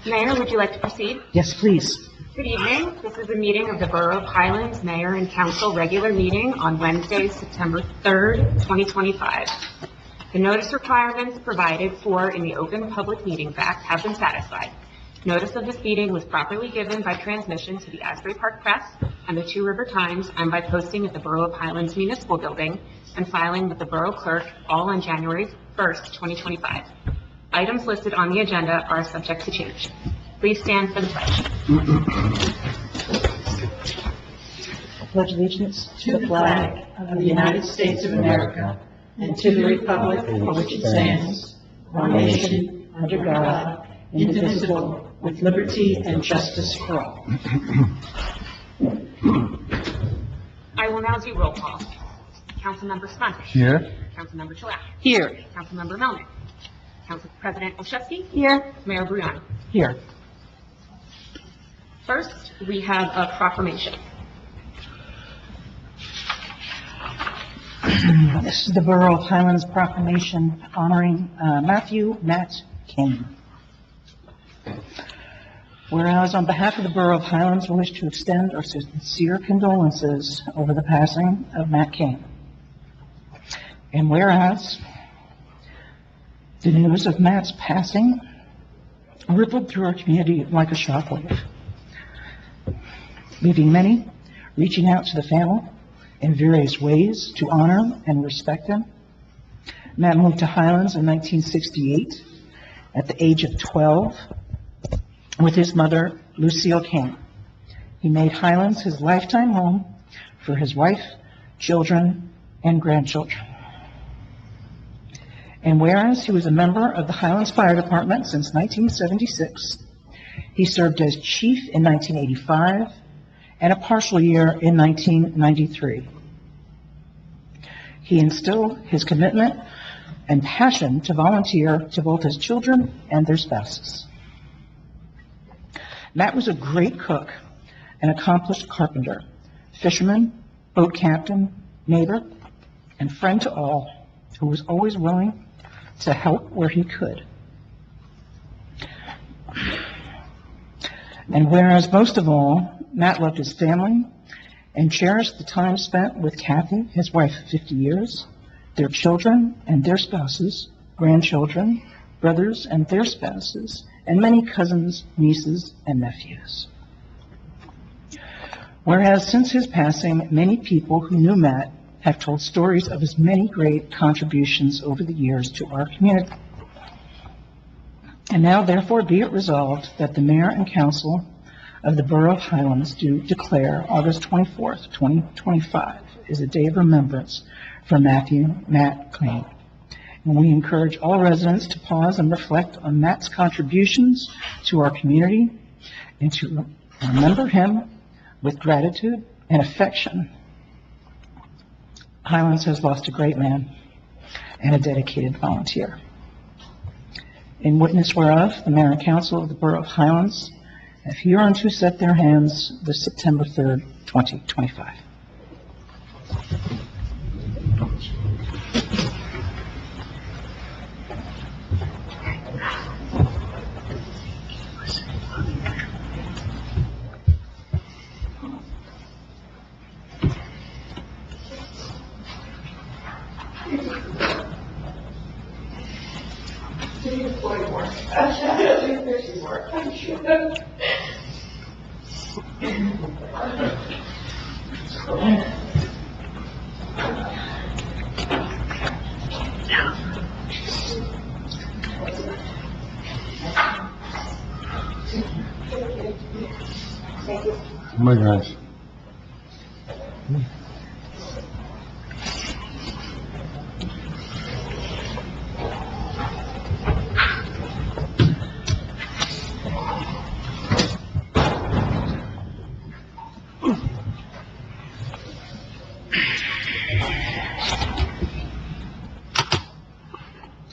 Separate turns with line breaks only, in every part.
Mayor, would you like to proceed?
Yes, please.
Good evening. This is a meeting of the Borough of Highlands Mayor and Council regular meeting on Wednesday, September 3rd, 2025. The notice requirements provided for in the Open Public Meetings Act have been satisfied. Notice of this meeting was properly given by transmission to the Asbury Park Press and the Two River Times and by posting at the Borough of Highlands Municipal Building and filing with the Borough Clerk all on January 1st, 2025. Items listed on the agenda are subject to change. Please stand for the pledge.
I pledge allegiance to the flag of the United States of America and to the republic for which it stands, one nation, under God, indivisible, with liberty and justice for all.
I will now do roll call. Councilmember Spontac.
Here.
Councilmember Chilak.
Here.
Councilmember Melnick. Council President Olszewski.
Here.
Mayor Briano.
Here.
First, we have a proclamation.
This is the Borough of Highlands proclamation honoring Matthew Matt King. Whereas on behalf of the Borough of Highlands, we wish to extend our sincere condolences over the passing of Matt King. And whereas the news of Matt's passing rippled through our community like a shockwave, leaving many reaching out to the family in various ways to honor and respect him. Matt moved to Highlands in 1968 at the age of 12 with his mother, Lucille King. He made Highlands his lifetime home for his wife, children, and grandchildren. And whereas he was a member of the Highlands Fire Department since 1976, he served as chief in 1985 and a partial year in 1993. He instilled his commitment and passion to volunteer to both his children and their spouses. Matt was a great cook, an accomplished carpenter, fisherman, boat captain, neighbor, and friend to all, who was always willing to help where he could. And whereas most of all, Matt loved his family and cherished the time spent with Kathy, his wife of 50 years, their children and their spouses, grandchildren, brothers and their spouses, and many cousins, nieces, and nephews. Whereas since his passing, many people who knew Matt have told stories of his many great contributions over the years to our community. And now, therefore, be it resolved that the Mayor and Council of the Borough of Highlands do declare August 24th, 2025 is a day of remembrance for Matt King. And we encourage all residents to pause and reflect on Matt's contributions to our community and to remember him with gratitude and affection. Highlands has lost a great man and a dedicated volunteer. In witness whereof, the Mayor and Council of the Borough of Highlands have hereunto set their hands this September 3rd, 2025.
Oh my gosh.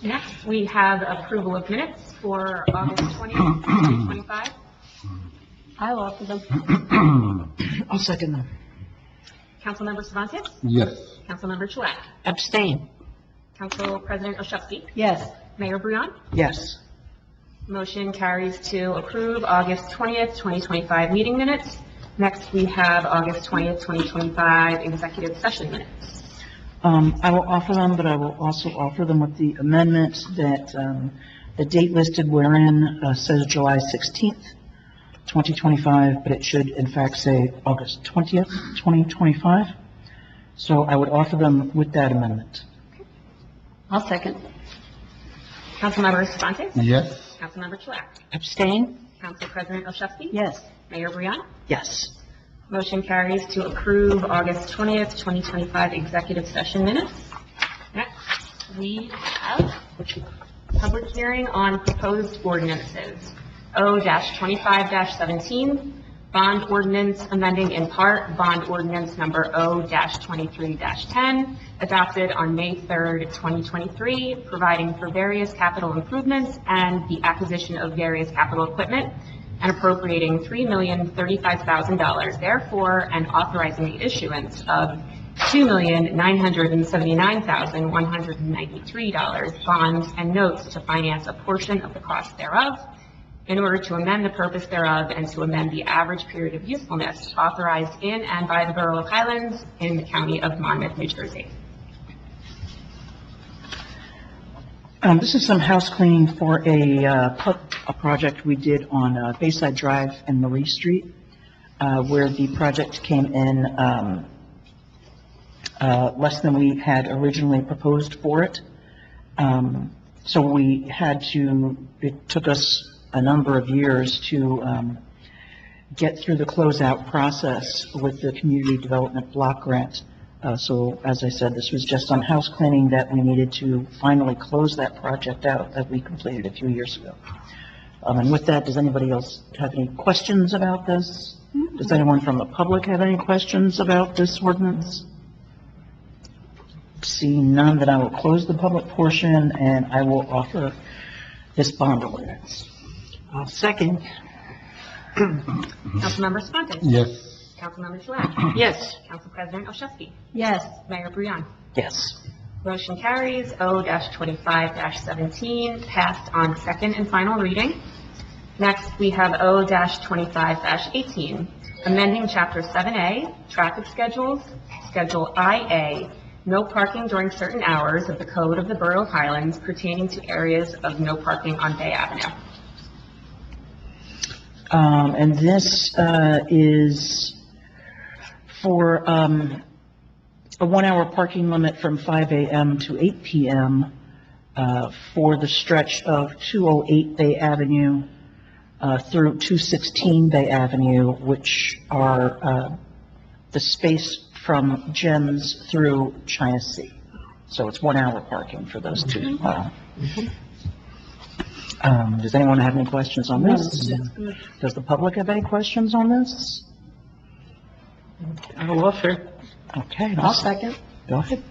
Next, we have approval of minutes for August 20th, 2025.
I'll offer them.
I'll second them.
Councilmember Cervantes.
Yes.
Councilmember Chilak.
Abstain.
Council President Olszewski.
Yes.
Mayor Brion.
Yes.
Motion carries to approve August 20th, 2025 meeting minutes. Next, we have August 20th, 2025 executive session minutes.
I will offer them, but I will also offer them with the amendment that the date listed wherein says July 16th, 2025, but it should in fact say August 20th, 2025. So I would offer them with that amendment.
I'll second.
Councilmember Esposito.
Yes.
Councilmember Chouak.
Abstain?
Council President Olszewski.
Yes.
Mayor Brian.
Yes.
Motion carries to approve August 20th, 2025 executive session minutes. Next, we have public hearing on proposed ordinances. O-25-17, bond ordinance amending in part bond ordinance number O-23-10, adopted on May 3rd, 2023, providing for various capital improvements and the acquisition of various capital equipment, and appropriating $3,035,000, therefore, and authorizing the issuance of $2,979,193 bonds and notes to finance a portion of the cost thereof, in order to amend the purpose thereof and to amend the average period of usefulness authorized in and by the Borough of Highlands in the County of Monmouth, New Jersey.
This is some house cleaning for a project we did on Bayside Drive and Marie Street, where the project came in less than we had originally proposed for it. So we had to, it took us a number of years to get through the closeout process with the Community Development Block Grant. So as I said, this was just some house cleaning that we needed to finally close that project out that we completed a few years ago. And with that, does anybody else have any questions about this? Does anyone from the public have any questions about this ordinance? Seeing none, then I will close the public portion and I will offer this bond ordinance. Second.
Councilmember Esposito.
Yes.
Councilmember Chouak.
Yes.
Council President Olszewski.
Yes.
Mayor Brian.
Yes.
Motion carries. O-25-17 passed on second and final reading. Next, we have O-25-18, amending Chapter 7A, traffic schedules, Schedule IA, no parking during certain hours of the Code of the Borough of Highlands pertaining to areas of no parking on Bay Avenue.
And this is for a 1-hour parking limit from 5 a.m. to 8 p.m. For the stretch of 208 Bay Avenue through 216 Bay Avenue, which are the space from Gems through China Sea. So it's 1-hour parking for those two. Does anyone have any questions on this? Does the public have any questions on this? I will offer. Okay.
I'll second.
Go ahead.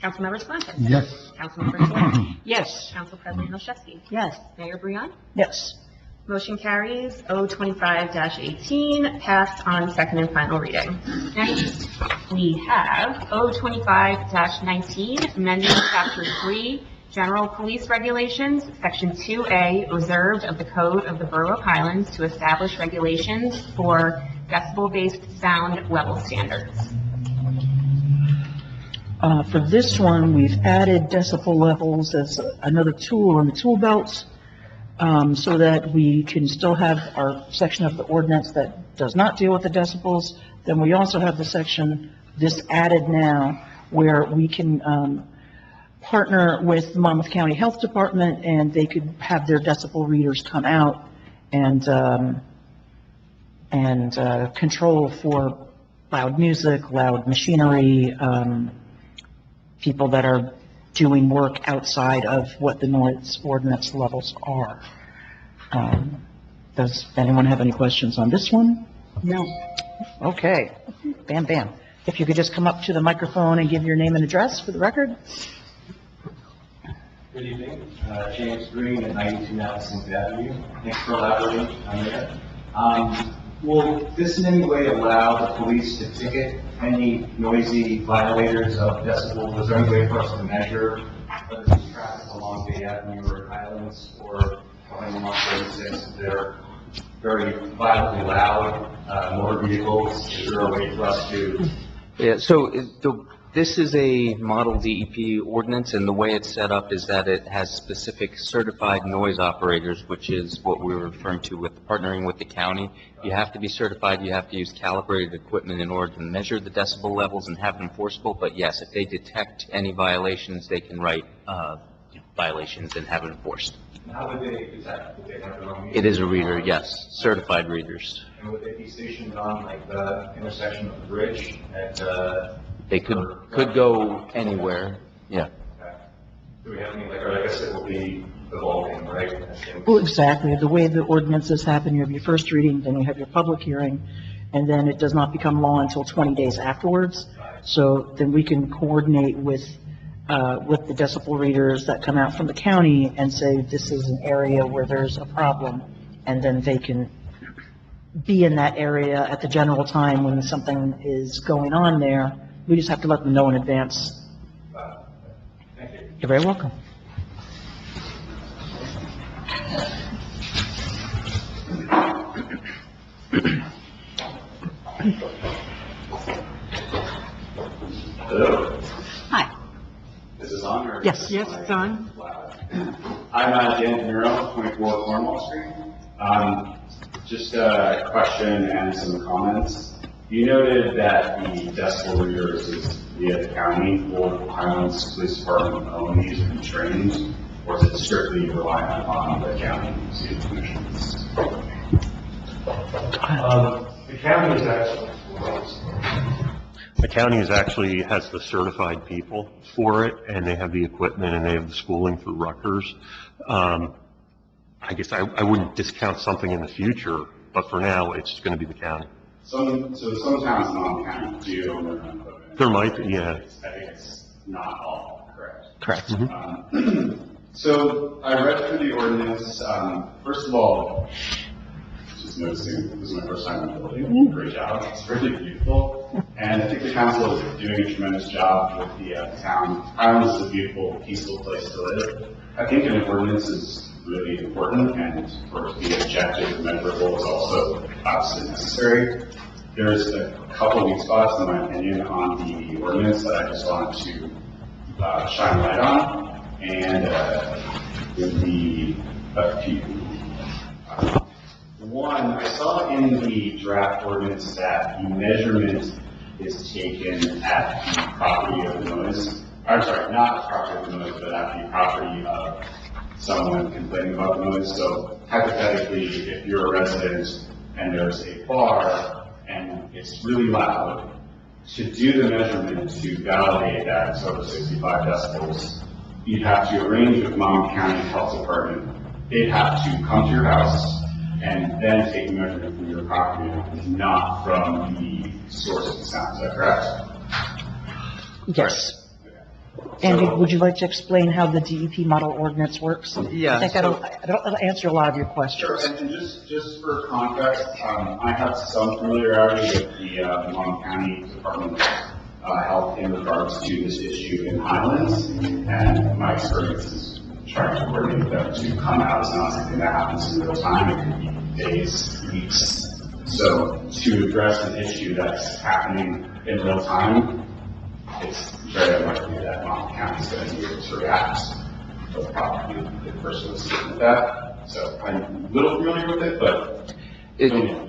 Councilmember Esposito.
Yes.
Councilmember Chouak.
Yes.
Council President Olszewski.
Yes.
Mayor Brian.
Yes.
Motion carries. O-25-18 passed on second and final reading. Next, we have O-25-19, amending Chapter 3, General Police Regulations, Section 2A, reserved of the Code of the Borough of Highlands to establish regulations for decibel-based sound level standards.
For this one, we've added decibel levels as another tool in the tool belt, so that we can still have our section of the ordinance that does not deal with the decibels. Then we also have the section, this added now, where we can partner with the Monmouth County Health Department, and they could have their decibel readers come out and control for loud music, loud machinery, people that are doing work outside of what the noise ordinance levels are. Does anyone have any questions on this one?
No.
Okay. Bam, bam. If you could just come up to the microphone and give your name and address for the record.
Good evening, James Green at 92 Madison Avenue. Thanks for elaborating on that. Will this in any way allow the police to ticket any noisy violators of decibels? Is there any way for us to measure whether there's traffic along Bay Avenue or Highlands or going come up, for instance, if they're very violently loud, motor vehicles, is there a way for us to?
Yeah, this is a model DEP ordinance, and the way it's set up is that it has specific certified noise operators, which is what we were referring to with partnering with the county. You have to be certified, you have to use calibrated equipment in order to measure the decibel levels and have it enforceable, but yes, if they detect any violations, they can write violations and have it enforced.
How would they detect? Would they have their own meter?
It is a reader, yes, certified readers.
And would they be stationed on like the intersection of the bridge at,
They could go anywhere, yeah.
do we have any, like, or I guess it will be evolving, right? I think.
Well, exactly. The way the ordinances happen, you have your first reading, then you have your public hearing, and then it does not become law until 20 days afterwards. So then we can coordinate with the decibel readers that come out from the county and say, this is an area where there's a problem, and then they can be in that area at the general time when something is going on there. We just have to let them know in advance.
Thank you.
You're very welcome.
Hello,
Hi.
this is on or?
Yes.
Yes, it's on.
I'm Dan DeNiro, 24 Cornwall Street. Just a question and some comments. You noted that the decibel readers is via the county or Highlands Police Department own these and trained, or is it strictly reliant on the county city commissions?
The county has the certified people for it, and they have the equipment, and they have the schooling through Rutgers. I guess I wouldn't discount something in the future, but for now, it's going to be the county.
So some towns in Long County do own their own equipment.
There might be, yeah.
I think it's not all, correct?
Correct.
So I read through the ordinance. First of all, just noticing, this is my first time in the building. Great job. It's really beautiful. And I think the council is doing a tremendous job with the town. Highlands is a beautiful, peaceful place to live. I think an ordinance is really important, and for it to be objective and measurable is also obviously necessary. There's a couple weak spots, in my opinion, on the ordinance that I just wanted to shine light on. And a few. One, I saw in the draft ordinance that the measurement is taken at the property of the noise. I'm sorry, not the property of the noise, but at the property of someone complaining about the noise. So hypothetically, if you're a resident and there's a bar and it's really loud, to do the measurement to validate that it's over 65 decibels, you'd have to arrange with Monmouth County Health Department. They'd have to come to your house and then take the measurement from your property, not from the source of the sound. Is that correct?
Yes.
Okay.
Andy,
So-
would you like to explain how the DEP model ordinance works?
Yeah,
I think that'll answer a lot of your
Sure,
questions.
and just for context, I have some familiarity with the Monmouth County Department of Health in regards to this issue in Highlands, and my experience is trying to coordinate them to come out. It's not something that happens in real time, it could be days, weeks. So to address an issue that's happening in real time, it's very unlikely that Monmouth County is going to be able to react to probably the person was looking at that. So I'm a little familiar with it, but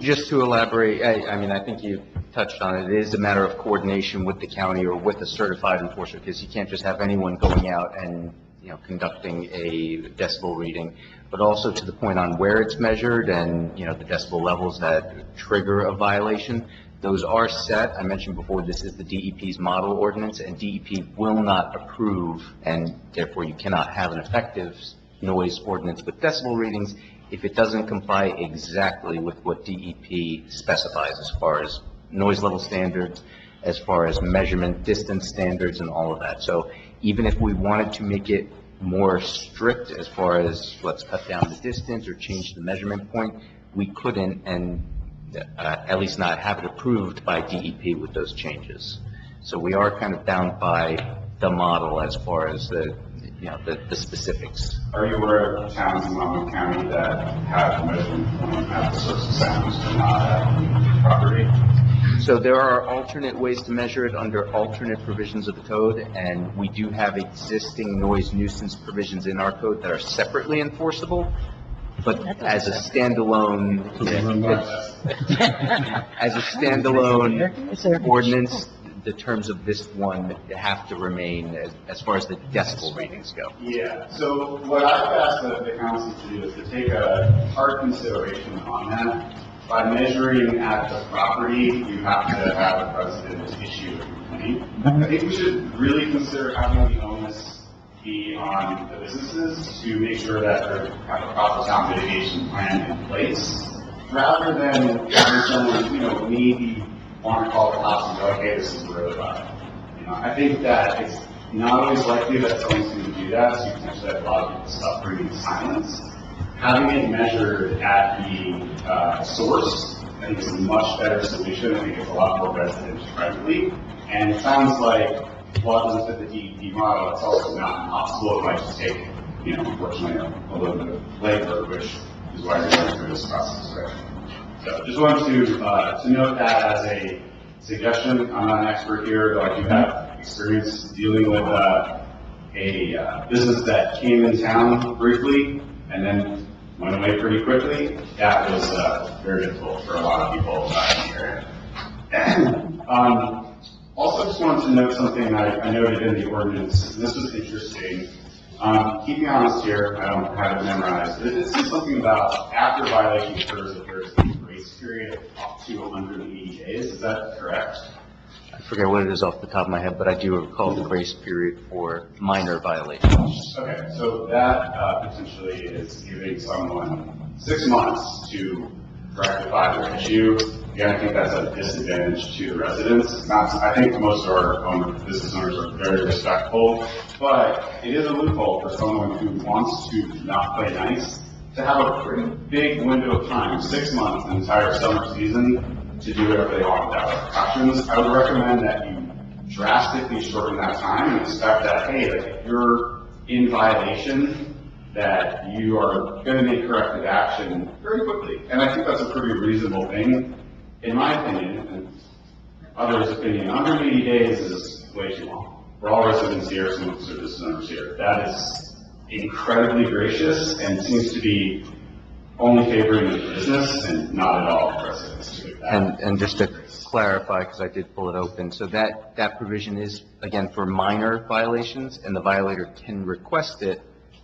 Just to elaborate, I mean, I think you touched on it. It is a matter of coordination with the county or with a certified enforcer, because you can't just have anyone going out and, conducting a decibel reading, but also to the point on where it's measured and, the decibel levels that trigger a violation. Those are set. I mentioned before, this is the DEP's model ordinance, and DEP will not approve, and therefore you cannot have an effective noise ordinance with decibel readings if it doesn't comply exactly with what DEP specifies as far as noise level standards, as far as measurement distance standards and all of that. So even if we wanted to make it more strict as far as let's cut down the distance or change the measurement point, we couldn't, and at least not have it approved by DEP with those changes. So we are kind of bound by the model as far as the specifics.
Are you aware of towns in Monmouth County that have measurement point at the source of sounds but not at the property?
So there are alternate ways to measure it under alternate provisions of the code, and we do have existing noise nuisance provisions in our code that are separately enforceable, but as a standalone, as a standalone ordinance, the terms of this one have to remain as far as the decibel readings go.
Yeah, so what I've asked the council to do is to take a hard consideration on that. By measuring at the property, you have to have a precedent issue a complaint. I think we should really consider having the onus be on the businesses to make sure that they have a proper sound mitigation plan in place, rather than having someone, maybe want to call the cops and go, okay, this is really bad. I think that it's not always likely that someone's going to do that, so you potentially have a lot of people suffering in silence. Having it measured at the source, I think is a much better solution. I think it's a lot more resident-friendly. And it sounds like, while it doesn't fit the DEP model, it's also not impossible. It might just take, unfortunately, a little bit of labor, which is why you're going through this process, right? So just wanted to note that as a suggestion. I'm not an expert here, though I do have experience dealing with a business that came in town briefly and then went away pretty quickly. That was very difficult for a lot of people in the area. Also, just wanted to note something I noted in the ordinance. This was interesting. Keep me honest here, I don't have it memorized. But it says something about after violation occurs, that there's a grace period of up to 180 days. Is that correct?
I forget what it is off the top of my head, but I do recall the grace period for minor violations.
Okay, so that potentially is giving someone 6 months to rectify their issue. Again, I think that's a disadvantage to the residents. It's not, I think most of our business owners are very respectful, but it is a loophole for someone who wants to not play nice to have a pretty big window of time, 6 months, the entire summer season, to do whatever they want without repercussions. I would recommend that you drastically shorten that time and expect that, hey, if you're in violation, that you are going to make corrective action very quickly. And I think that's a pretty reasonable thing. In my opinion, and others' opinion, 180 days is way too long. We're all residents here, some of us are business owners here. That is incredibly gracious and seems to be only favoring the business and not at all the residents.
And just to clarify, because I did pull it open, so that provision is, again, for minor violations, and the violator can request it,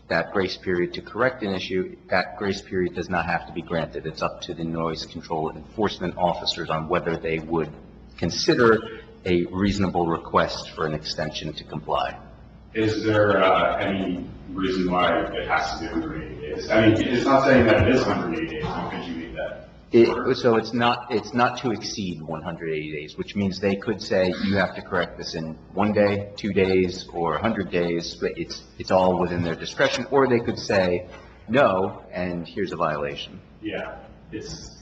that grace period, to correct an issue. That grace period does not have to be granted. It's up to the noise control enforcement officers on whether they would consider a reasonable request for an extension to comply.
Is there any reason why it has to be 180 days? I mean, it's not saying that it is 180 days. How could you make that?
So it's not to exceed 180 days, which means they could say you have to correct this in 1 day, 2 days, or 100 days, but it's all within their discretion, or they could say no, and here's a violation.
Yeah, it's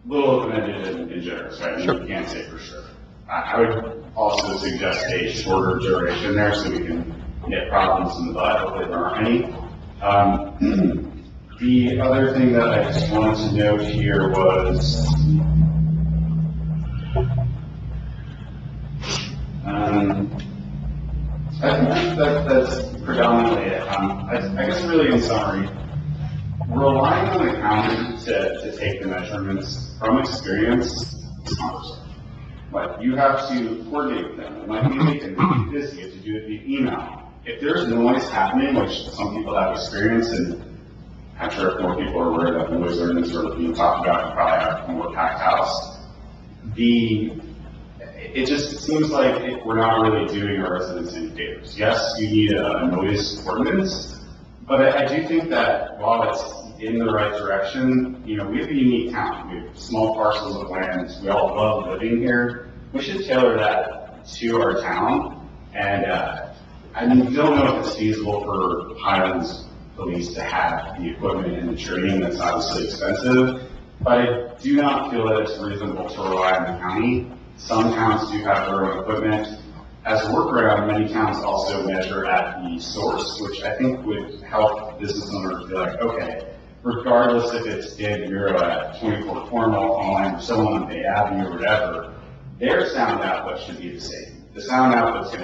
a little open-ended and generous, right? Sure. You can't say for sure. I would also suggest a shorter duration there so we can get problems in the butt. Hopefully there aren't any. The other thing that I just wanted to note here was I think that's predominantly it. I guess really in summary, relying on the county to take the measurements from experience is cumbersome. But you have to coordinate with them. It might be they can be busy to do it via email. If there's noise happening, which some people have experience, and I'm sure if more people are aware that the noise ordinance are being talked about, you probably have a more packed house. It just seems like we're not really doing our residents any favors. Yes, you need a noise ordinance, but I do think that while it's in the right direction, we have a unique town. We have small parcels of land. We all love living here. We should tailor that to our town. And I don't know if it's feasible for Highlands Police to have the equipment and the training. That's obviously expensive. But I do not feel that it's reasonable to rely on the county. Some towns do have their own equipment. as a workaround, many towns also measure at the source, which I think would help business owners be like, okay, regardless if it's David Bureau at 24 Cornwall, online, or someone on Bay Avenue or whatever, their sound output should be the same. The sound output's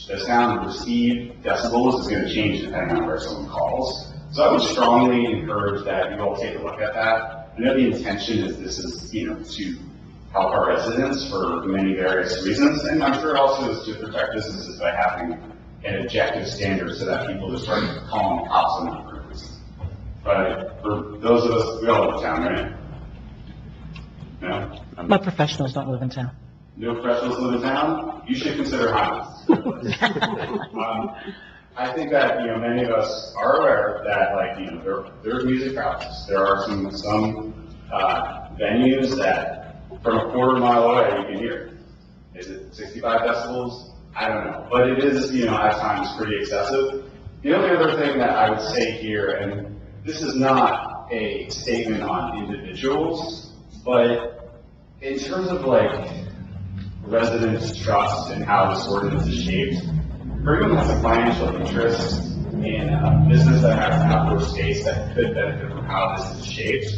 the sound received decibels is going to change depending on where someone calls. So I would strongly encourage that you all take a look at that. I know the intention is this is, to help our residents for many various reasons, and I'm sure also is to protect businesses by having an objective standard so that people just start calling the cops on that for no reason. But for those of us, we all live in town, right? No?
My professionals don't live in town.
No professionals live in town? You should consider Highlands. I think that, many of us are aware that, there's music houses. There are some venues that from a quarter mile away you can hear. Is it 65 decibels? I don't know. But it is, at times pretty excessive. The only other thing that I would say here, and this is not a statement on individuals, but in terms of residents' trust and how this ordinance is shaped, for anyone that has a financial interest in a business that has outdoor space that could benefit from how this is shaped,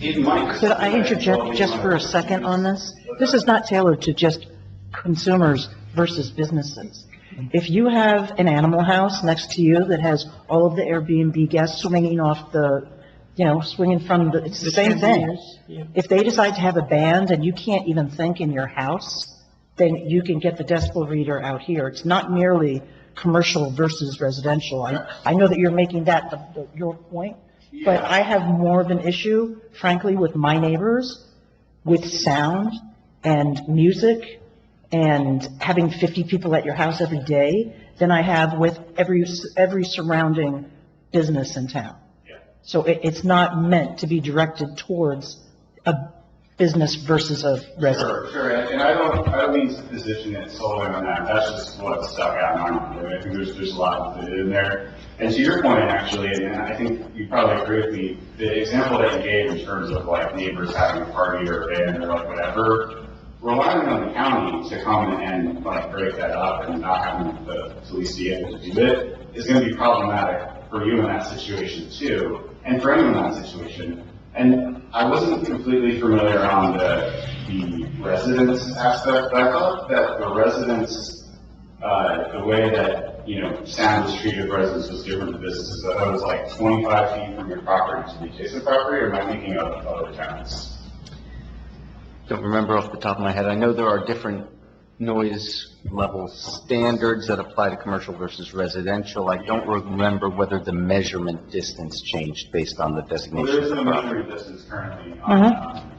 it might.
Could I interject just for a second on this? This is not tailored to just consumers versus businesses. If you have an animal house next to you that has all of the Airbnb guests swinging off the, swinging from the, it's the same thing. If they decide to have a band and you can't even think in your house, then you can get the decibel reader out here. It's not merely commercial versus residential. I know that you're making that your point, but I have more of an issue, frankly, with my neighbors, with sound and music and having 50 people at your house every day than I have with every surrounding business in town. So it's not meant to be directed towards a business versus a resident.
Sure, and I don't mean to position it solely on that. That's just what stuck out in my mind. I think there's a lot of it in there. And to your point, actually, and I think you probably agree with me, the example that you gave in terms of neighbors having a party or a band or whatever, relying on the county to come and break that up and not having the police be able to do it is going to be problematic for you in that situation too, and for anyone in that situation. And I wasn't completely familiar on the residence aspect, but I thought that the residents, the way that, sound was treated with residents was different than businesses. I thought it was 25 feet from your property to the adjacent property, or am I thinking of other towns?
Don't remember off the top of my head. I know there are different noise level standards that apply to commercial versus residential. I don't remember whether the measurement distance changed based on the
Well,
designation.
there is no measuring distance currently on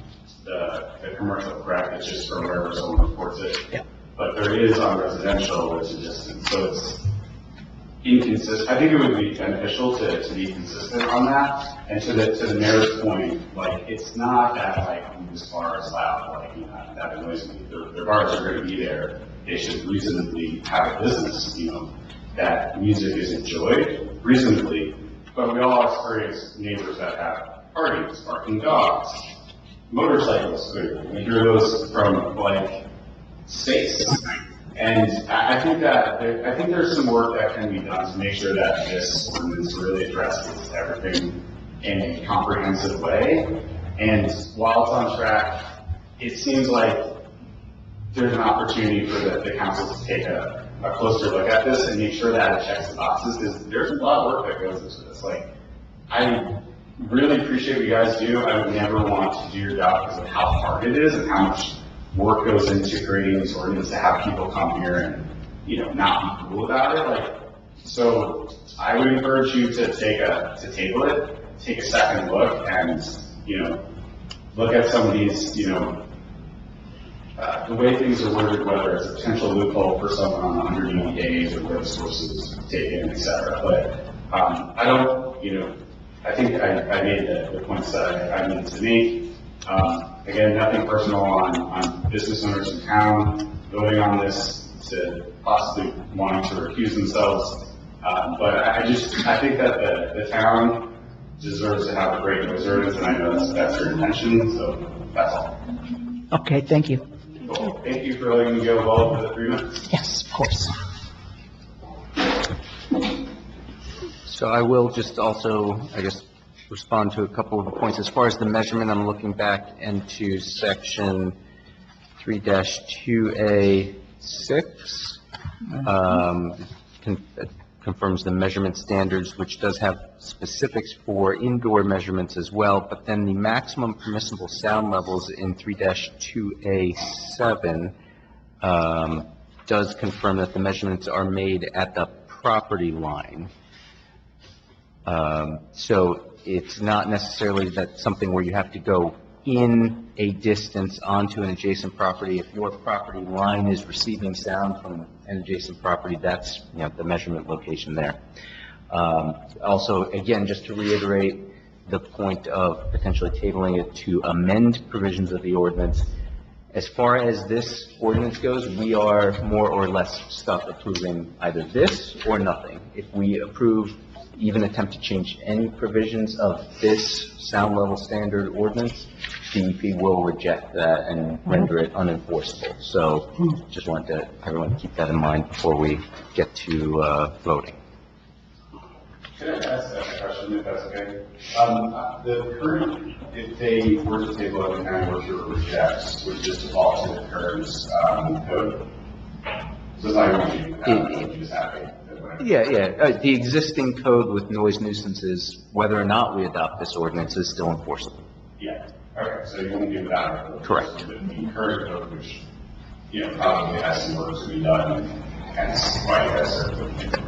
the commercial, correct? It's just from wherever someone reports it.
Yeah.
But there is on residential, there's a distance, so it's inconsistent. I think it would be beneficial to be consistent on that. And to the mayor's point, it's not that this bar is loud, that annoys me. The bars are going to be there. They should reasonably have a business, that music is enjoyed reasonably. But we all experience neighbors that have parties, barking dogs, motorcycles. We hear those from space. And I think there's some work that can be done to make sure that this ordinance really addresses everything in a comprehensive way. And while it's on track, it seems like there's an opportunity for the council to take a closer look at this and make sure that it checks the boxes, because there's a lot of work that goes into this. I really appreciate what you guys do. I would never want to do your job because of how hard it is and how much work goes into creating these ordinances to have people come here and, not be cool about it. So I would encourage you to table it, take a second look and, look at some of these, the way things are worded, whether it's a potential loophole for someone on 180 days or where the sources taken, et cetera. But I don't, I think I made the points that I needed to make. Again, nothing personal on business owners in town voting on this to possibly wanting to recuse themselves. But I think that the town deserves to have a great noise ordinance, and I know that's your intention, so that's all.
Okay, thank you.
Cool. Thank you for letting me go well for the 3 minutes.
Yes, of course.
So I will just also, I guess, respond to a couple of the points. As far as the measurement, I'm looking back into section 3-2A6. Confirms the measurement standards, which does have specifics for indoor measurements as well, but then the maximum permissible sound levels in 3-2A7 does confirm that the measurements are made at the property line. So it's not necessarily that something where you have to go in a distance onto an adjacent property. If your property line is receiving sound from an adjacent property, that's, the measurement location there. Also, again, just to reiterate the point of potentially tabling it to amend provisions of the ordinance, as far as this ordinance goes, we are more or less stuck approving either this or nothing. If we approve, even attempt to change any provisions of this sound level standard ordinance, DEP will reject that and render it unenforceable. So just wanted everyone to keep that in mind before we get to voting.
Can I ask a question, if that's okay? The current, if they were to table it and county were to reject, would just default to the current code? So it's not going to be just happening.
Yeah. The existing code with noise nuisances, whether or not we adopt this ordinance, is still enforceable.
Yeah. Okay, so you won't give that.
Correct.
The current code, which, probably has some work to be done, hence why you guys are looking at it.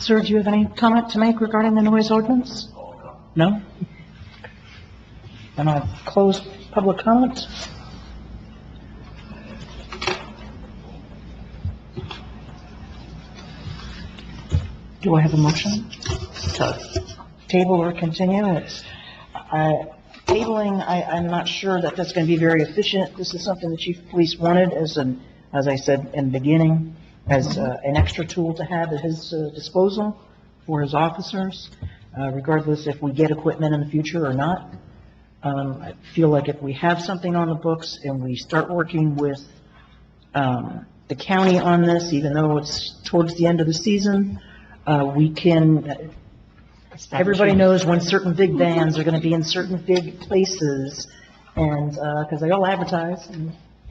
Sir, do you have any comment to make regarding the noise ordinance? No? Then I'll close public comment. Do I have a motion? Table or continue? Tabling, I'm not sure that that's going to be very efficient. This is something the chief of police wanted as I said in the beginning, as an extra tool to have at his disposal for his officers, regardless if we get equipment in the future or not. I feel like if we have something on the books and we start working with the county on this, even though it's towards the end of the season, we can, everybody knows when certain big bands are going to be in certain big places, and, because they all advertise,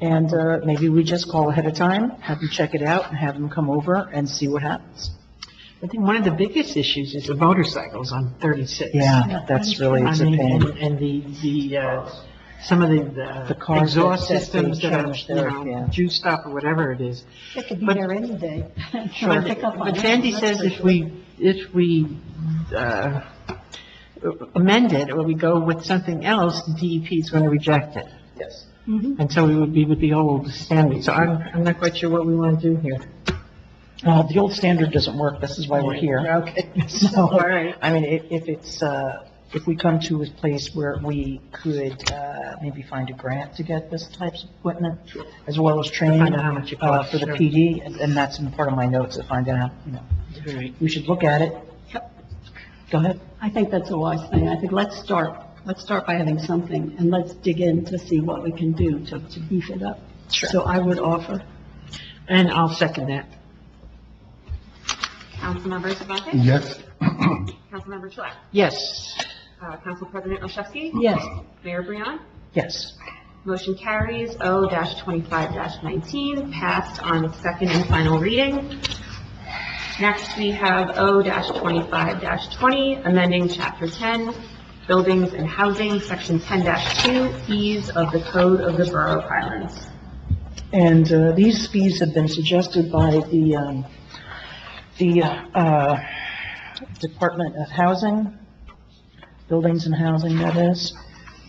and maybe we just call ahead of time, have them check it out, and have them come over and see what happens.
I think one of the biggest issues is the motorcycles on 36.
Yeah, that's really, it's a pain.
And some of the
cars
exhaust
that they
systems that are,
change there, yeah.
juiced up or whatever it is.
It could be
But-
there any day.
Sure.
Pick up on
But
it.
Sandy says if we amend it or we go with something else, the DEP is going to reject it.
Yes.
And so we would be with the old standard. So I'm not quite sure what we want to do here.
The old standard doesn't work, this is why we're here.
Okay.
So,
All right.
I mean, if it's, if we come to a place where we could, maybe find a grant to get this types of equipment, as well as training,
Find out how much it costs,
for the
sure.
PD, and that's in part of my notes, to find out,
Right.
we should look at it. Go ahead.
I think that's a wise thing. I think let's start by having something, and let's dig in to see what we can do to beef it up.
Sure.
So I would offer.
And I'll second that.
Councilmember Sabate?
Yes.
Councilmember Chua?
Yes.
Council President Olszewski?
Yes.
Mayor Briand?
Yes.
Motion carries O-25-19, passed on second and final reading. Next, we have O-25-20, amending Chapter 10, Buildings and Housing, Section 10-2, fees of the Code of the Borough of Highlands.
And these fees have been suggested by the Department of Housing, Buildings and Housing, that is,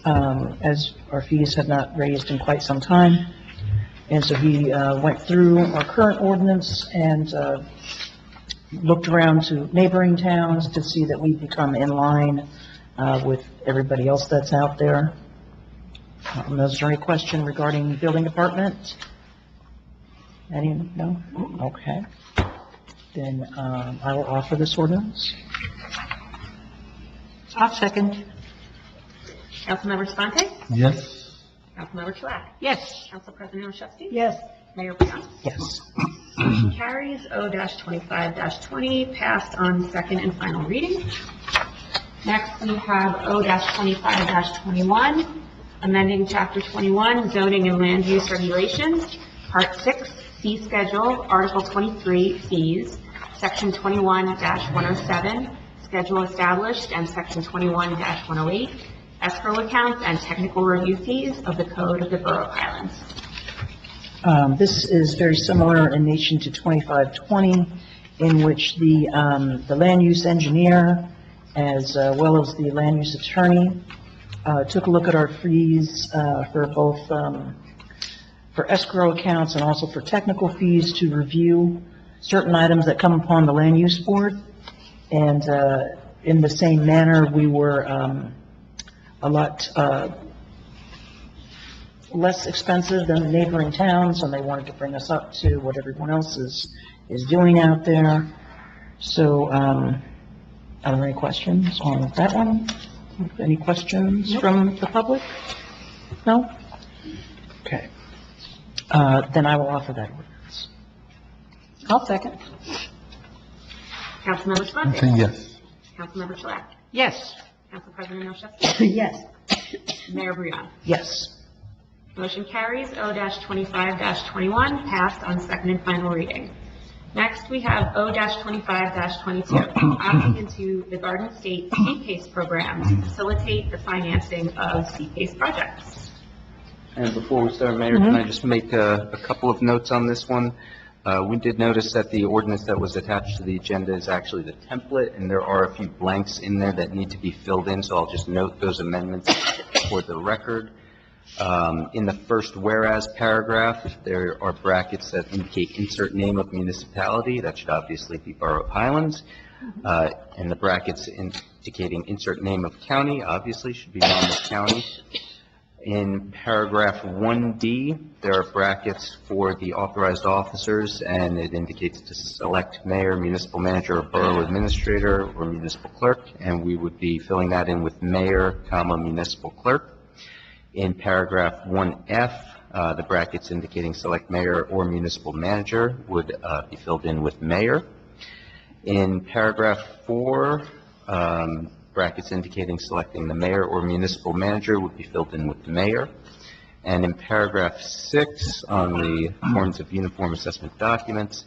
as our fees have not raised in quite some time. And so he went through our current ordinance and looked around to neighboring towns to see that we've become in line with everybody else that's out there. Is there any question regarding the building department? Any, no? Okay. Then I will offer this ordinance.
I'll second.
Councilmember Sponte?
Yes.
Councilmember Chouak?
Yes.
Council President Oshowski?
Yes.
Mayor Brown?
Yes.
Motion carries. O-25-20 passed on second and final reading. Next, we have O-25-21, amending Chapter 21, zoning and land use regulations, Part 6, fee schedule, Article 23, fees, Section 21-107, schedule established, and Section 21-108, escrow accounts and technical review fees of the Code of the Borough of Highlands.
This is very similar in nature to 2520, in which the land use engineer, as well as the land use attorney, took a look at our fees for both, for escrow accounts and also for technical fees to review certain items that come upon the land use board. And in the same manner, we were a lot less expensive than the neighboring towns, and they wanted to bring us up to what everyone else is doing out there. So, are there any questions on that one? Any questions from the public? No? Okay. Then I will offer that ordinance.
I'll second.
Councilmember
I'm
Sponte?
saying yes.
Councilmember Chouak?
Yes.
Council President Oshowski?
Yes.
Mayor Brown?
Yes.
Motion carries. O-25-21 passed on second and final reading. Next, we have O-25-22, opting into the Garden State CPACE program to facilitate the financing of CPACE projects.
And before we start, Mayor, can I just make a couple of notes on this one? We did notice that the ordinance that was attached to the agenda is actually the template, and there are a few blanks in there that need to be filled in, so I'll just note those amendments for the record. In the first whereas paragraph, there are brackets that indicate insert name of municipality. That should obviously be Borough of Highlands. And the brackets indicating insert name of county, obviously should be Monmouth County. In paragraph 1D, there are brackets for the authorized officers, and it indicates to select mayor, municipal manager, or borough administrator, or municipal clerk, and we would be filling that in with mayor, comma, municipal clerk. In paragraph 1F, the brackets indicating select mayor or municipal manager would be filled in with mayor. In paragraph 4, brackets indicating selecting the mayor or municipal manager would be filled in with mayor. And in paragraph 6, on the forms of uniform assessment documents,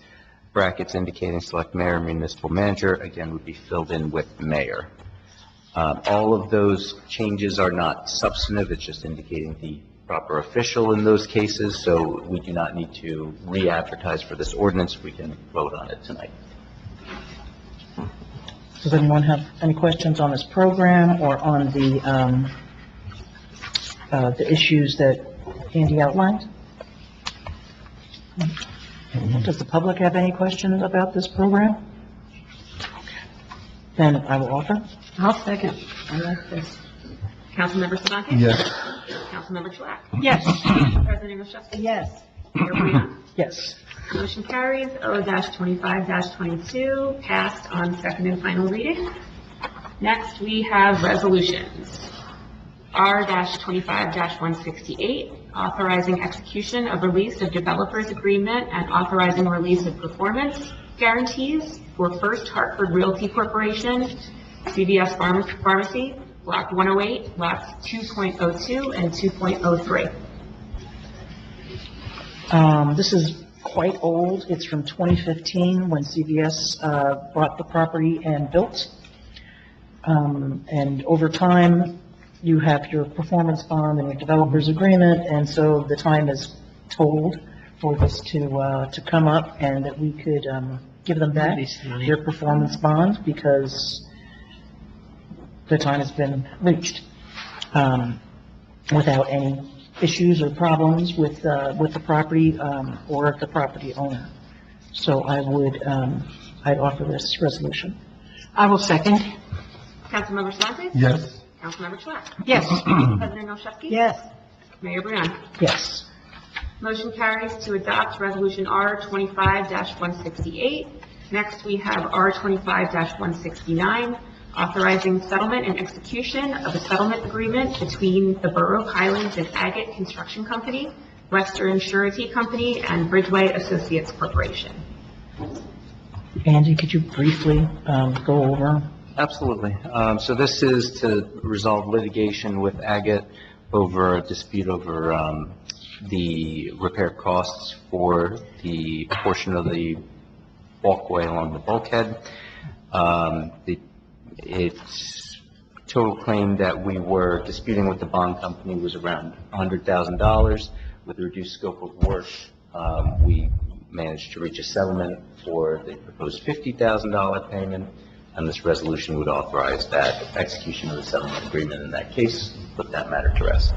brackets indicating select mayor or municipal manager, again, would be filled in with mayor. All of those changes are not substantive, it's just indicating the proper official in those cases, so we do not need to re-advertise for this ordinance. We can vote on it tonight.
Does anyone have any questions on this program or on the issues that Andy outlined? Does the public have any questions about this program? Then I will offer.
I'll second. I like this.
Councilmember Sponte?
Yes.
Councilmember Chouak?
Yes.
President Oshowski?
Yes.
Mayor Brown?
Yes.
Motion carries. O-25-22 passed on second and final reading. Next, we have resolutions. R-25-168, authorizing execution of release of developers agreement and authorizing release of performance guarantees for First Hartford Realty Corporation, CVS Pharmacy, Block 108, lots 2.02 and 2.03.
This is quite old. It's from 2015 when CVS bought the property and built. And over time, you have your performance bond and your developer's agreement, and so the time is told for this to come up and that we could give them back their performance bond because the time has been reached without any issues or problems with the property or the property owner. So I would, I'd offer this resolution.
I will second.
Councilmember Sponte?
Yes.
Councilmember Chouak?
Yes.
President Oshowski?
Yes.
Mayor Brown?
Yes.
Motion carries to adopt Resolution R-25-168. Next, we have R-25-169, authorizing settlement and execution of a settlement agreement between the Borough of Highlands and Agate Construction Company, Western Surety Company, and Bridgeway Associates Corporation.
Andy, could you briefly go over?
Absolutely. So this is to resolve litigation with Agate over a dispute over the repair costs for the portion of the walkway along the bulkhead. Its total claim that we were disputing with the bond company was around $100,000. With the reduced scope of work, we managed to reach a settlement for the proposed $50,000 payment, and this resolution would authorize that execution of the settlement agreement in that case, put that matter to rest.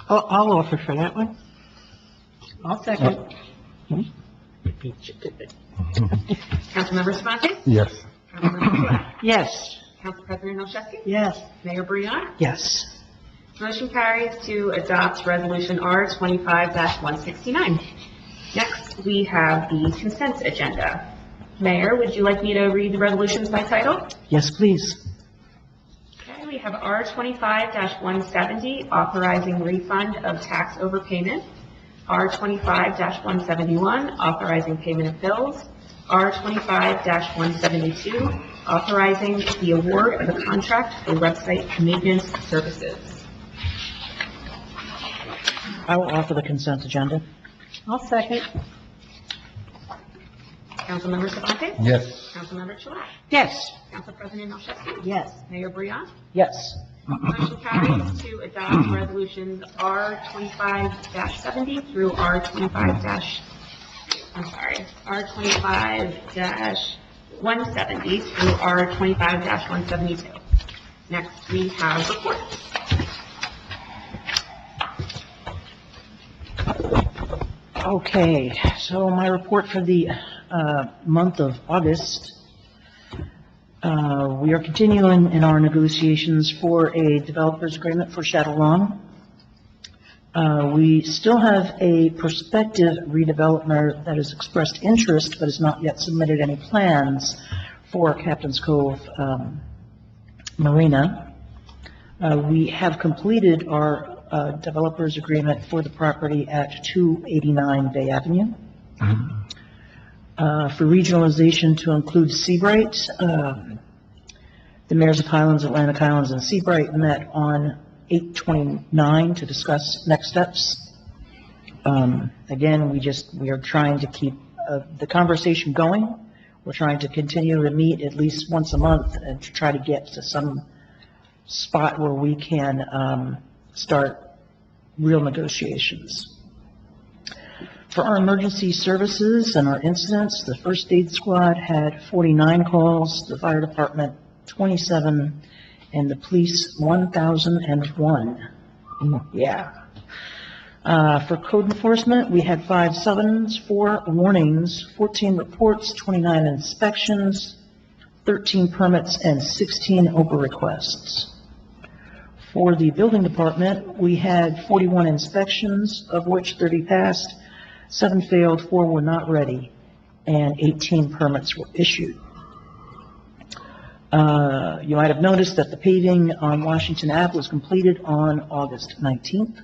I'll offer for that one.
I'll second.
Councilmember Savante?
Yes.
Councilmember Chouak?
Yes.
Council President Olszewski?
Yes.
Mayor Brion?
Yes.
Motion carries to adopt Resolution R 25-169. Next, we have the consent agenda. Mayor, would you like me to read the resolutions by title?
Yes, please.
Okay, we have R 25-170, authorizing refund of tax overpayment. R 25-171, authorizing payment of bills. R 25-172, authorizing the award of a contract for website maintenance services.
I will offer the consent agenda.
I'll second.
Councilmember Savante?
Yes.
Councilmember Chouak?
Yes.
Council President Olszewski?
Yes.
Mayor Brion?
Yes.
Motion carries to adopt resolutions R 25-70 through R 25-170 through R 25-172. Next, we have reports.
Okay, so my report for the month of August. We are continuing in our negotiations for a developer's agreement for Shadow Lawn. We still have a prospective redeveloper that has expressed interest but has not yet submitted any plans for Captain's Cove Marina. We have completed our developer's agreement for the property at 289 Bay Avenue. For regionalization to include Seabright, the mayors of Highlands, Atlantic Highlands, and Seabright met on 8/29 to discuss next steps. Again, we are trying to keep the conversation going. We're trying to continue to meet at least once a month and to try to get to some spot where we can start real negotiations. For our emergency services and our incidents, the first aid squad had 49 calls, the fire department 27, and the police 1,001. Yeah. For code enforcement, we had 5 summons, 4 warnings, 14 reports, 29 inspections, 13 permits, and 16 OPA requests. For the building department, we had 41 inspections, of which 30 passed, 7 failed, 4 were not ready, and 18 permits were issued. You might have noticed that the paving on Washington Ave was completed on August 19th.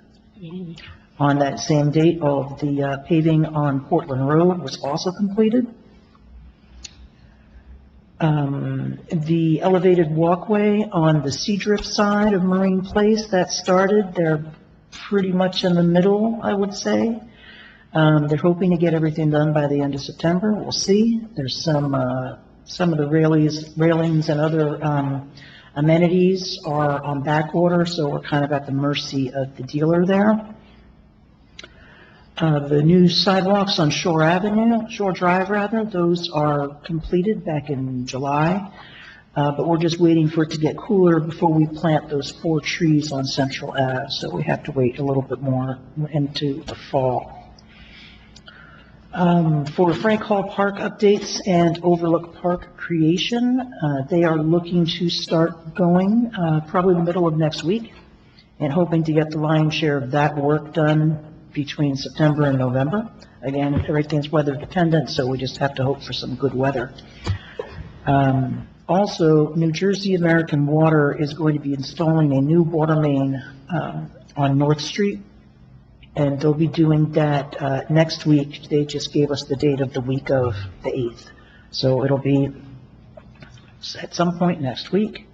On that same date, all of the paving on Portland Road was also completed. The elevated walkway on the Seadrift side of Marine Place, that started. They're pretty much in the middle, I would say. They're hoping to get everything done by the end of September. We'll see. There's some of the railings and other amenities are on back order, so we're kind of at the mercy of the dealer there. The new sidewalks on Shore Drive, those are completed back in July, but we're just waiting for it to get cooler before we plant those 4 trees on Central Ave, so we have to wait a little bit more into the fall. For Frank Hall Park updates and Overlook Park creation, they are looking to start going probably the middle of next week and hoping to get the lion's share of that work done between September and November. Again, everything's weather dependent, so we just have to hope for some good weather. Also, New Jersey American Water is going to be installing a new water main on North Street, and they'll be doing that next week. They just gave us the date of the week of the 8th. So it'll be at some point next week.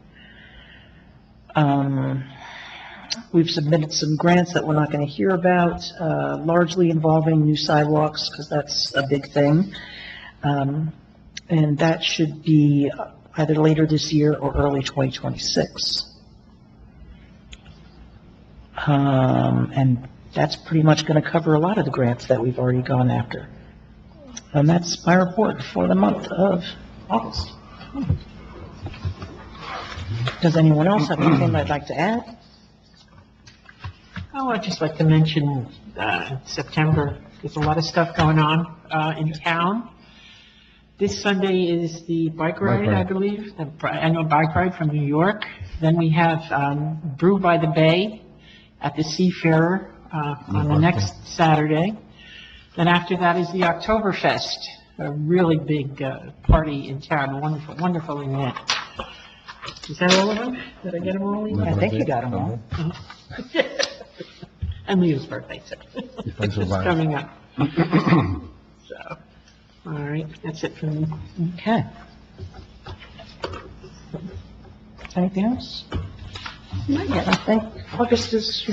We've submitted some grants that we're not going to hear about, largely involving new sidewalks, because that's a big thing. And that should be either later this year or early 2026. And that's pretty much going to cover a lot of the grants that we've already gone after. And that's my report for the month of August. Does anyone else have anything they'd like to add?
Oh, I'd just like to mention, September, there's a lot of stuff going on, in town. This Sunday is the bike ride, I believe, the annual bike ride from New York. Then we have, Brew by the Bay at the Seafarer, on the next Saturday. Then after that is the Oktoberfest, a really big, party in town, a wonderful, wonderful event. Is that all of them? Did I get them all?
I think you got them all.
And Leo's birthday, so it's coming up. So, all right, that's it from me.
Okay. Anything else? Not yet. I think August is,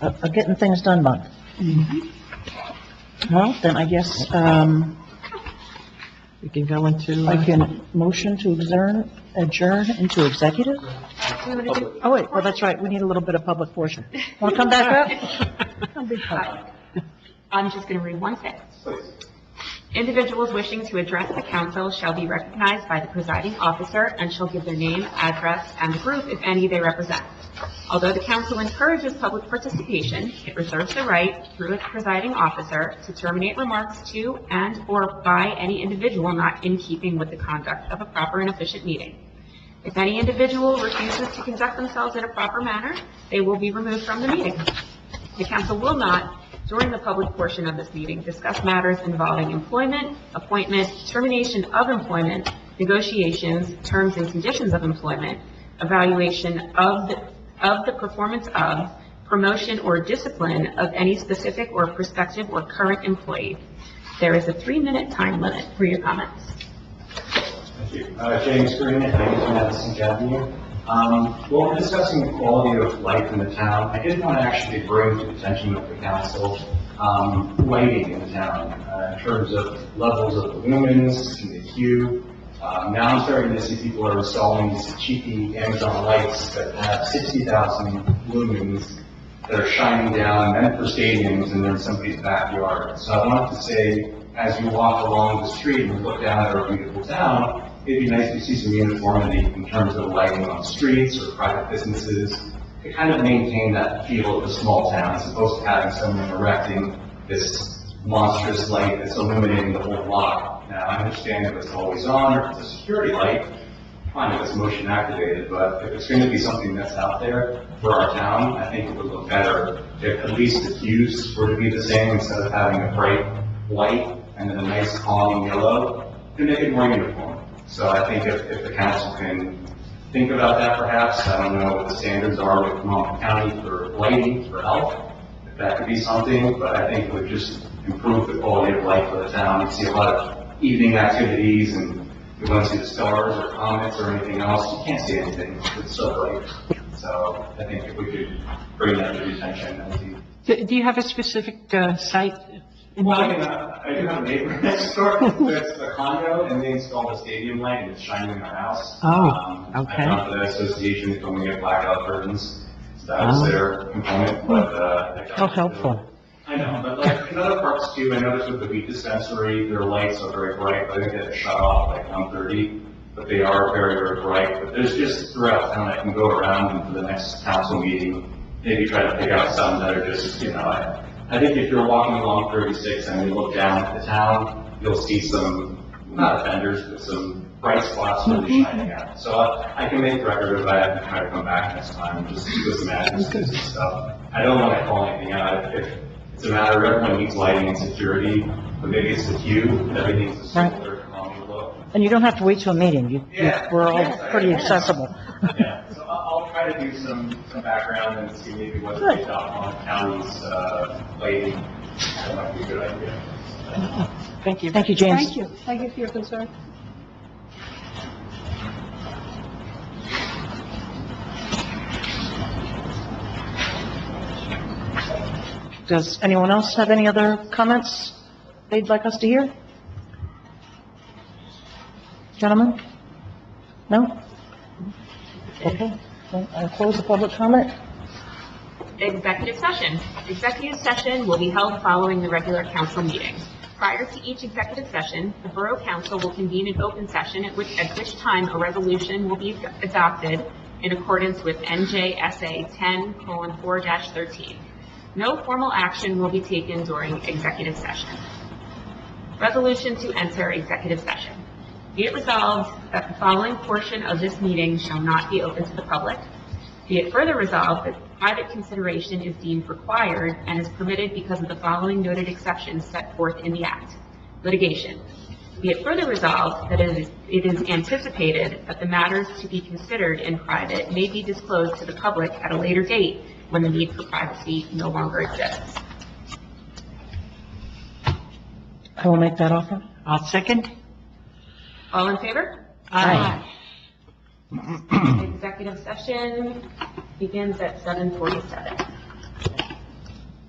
a getting things done month. Well, then I guess,
We can go into,
I can motion to adjourn into executive? Oh, wait, well, that's right, we need a little bit of public portion. Want to come back up? Don't be public.
I'm just going to read one sentence. Individuals wishing to address the council shall be recognized by the presiding officer and shall give their name, address, and the group, if any, they represent. Although the council encourages public participation, it reserves the right, through its presiding officer, to terminate remarks to and/or by any individual not in keeping with the conduct of a proper and efficient meeting. If any individual refuses to conduct themselves in a proper manner, they will be removed from the meeting. The council will not, during the public portion of this meeting, discuss matters involving employment, appointment, termination of employment, negotiations, terms and conditions of employment, evaluation of the performance of, promotion or discipline of any specific or prospective or current employee. There is a 3-minute time limit for your comments.
Thank you. James Green at 92 Madison Avenue. Well, we're discussing the quality of life in the town. I did want to actually bring to the attention of the council lighting in the town in terms of levels of lumens in the hue. Now I'm starting to see people are installing these cheapy Amazon lights that have 60,000 lumens that are shining down meant for stadiums and they're in somebody's backyard. So I wanted to say, as you walk along the street and look down at our beautiful town, it'd be nice to see some uniformity in terms of lighting on streets or private businesses to kind of maintain that feel of a small town as opposed to having someone erecting this monstrous light that's illuminating the whole block. Now, I understand if it's always on or if it's a security light, fine, if it's motion activated, but if it's going to be something that's out there for our town, I think it would look better if at least the hues were to be the same instead of having a bright white and then a nice calming yellow to make it more uniform. So I think if the council can think about that perhaps, I don't know what the standards are with Monmouth County for lighting, for health, if that could be something, but I think it would just improve the quality of life for the town. You see a lot of evening activities and you want to see the stars or comets or anything else, you can't see anything, it's so bright. So I think if we could bring that to the attention, that would be...
do you have a specific, site in
Well,
mind?
I do have a neighbor next door that's a condo, and they installed a stadium light, and it's shining in our house.
Oh, okay.
I talked to the association, they told me to get blackout curtains, so that was their component, but,
How helpful.
I know, but like, in other parks too, I noticed with the weed dispensary, their lights are very bright, but I think they shut off like 1:30, but they are very, very bright, but there's just throughout town, I can go around and for the next council meeting, maybe try to pick out some that are just, I think if you're walking along 36 and you look down at the town, you'll see some, not offenders, but some bright spots really shining out. So I can make record of that and try to come back next time and just do some addresses and stuff. I don't want to call anything out.
It's a matter of everyone needs lighting and security, but maybe it's the queue, everything's a
Right.
similar Columbia look.
And you don't have to wait till a meeting. We're all
Yeah.
pretty accessible.
Yeah, so I'll try to do some background and see maybe what's
Good.
based off on county's, lighting. That might be a good idea.
Thank you.
Thank you, James.
Thank you. Thank you for your concern.
Does anyone else have any other comments they'd like us to hear? Gentlemen? No? Okay, then I'll close the public comment.
Executive session. Executive session will be held following the regular council meeting. Prior to each executive session, the Borough Council will convene an open session at which time a resolution will be adopted in accordance with NJSA 10:4-13. No formal action will be taken during executive session. Resolution to enter executive session. Be it resolved that the following portion of this meeting shall not be open to the public. Be it further resolved that private consideration is deemed required and is permitted because of the following noted exceptions set forth in the Act. Litigation. Be it further resolved that it is anticipated that the matters to be considered in private may be disclosed to the public at a later date when the need for privacy no longer exists.
I will make that offer.
I'll second.
All in favor?
Aye.
Executive session begins at 7:47.